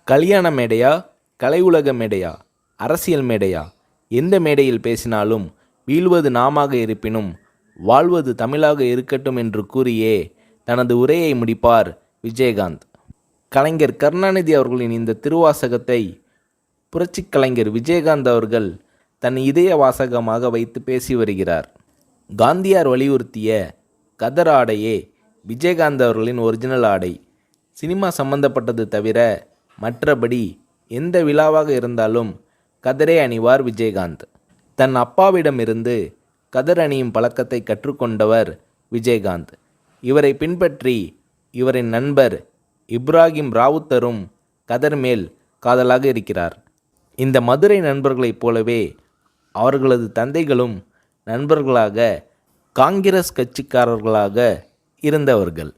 கல்யாண மேடையா, கலை உலக மேடையா, அரசியல் மேடையா, எந்த மேடையில் பேசினாலும் வீழ்வது நாமாக இருப்பினும் வாழ்வது தமிழாக இருக்கட்டும் என்று கூறியே தனது உரையை முடிப்பார் விஜயகாந்த். கலைஞர் கருணாநிதி அவர்களின் இந்த திருவாசகத்தை புரட்சிக் கலைஞர் விஜயகாந்த் அவர்கள் தன் இதய வாசகமாக வைத்து பேசி வருகிறார். காந்தியார் வலியுறுத்திய கதர் ஆடையே விஜயகாந்த் அவர்களின் ஒரிஜினல் ஆடை. சினிமா சம்பந்தப்பட்டது தவிர மற்றபடி எந்த விழாவாக இருந்தாலும் கதரே அணிவார் விஜயகாந்த். தன் அப்பாவிடமிருந்து கதர் அணியும் பழக்கத்தை கற்றுக்கொண்டவர் விஜயகாந்த். இவரை பின்பற்றி இவரின் நண்பர் இப்ராஹிம் ராவுத்தரும் கதர் மேல் காதலாக இருக்கிறார். இந்த மதுரை நண்பர்களைப் போலவே அவர்களது தந்தைகளும் நண்பர்களாக காங்கிரஸ் கட்சிக்காரர்களாக இருந்தவர்கள்.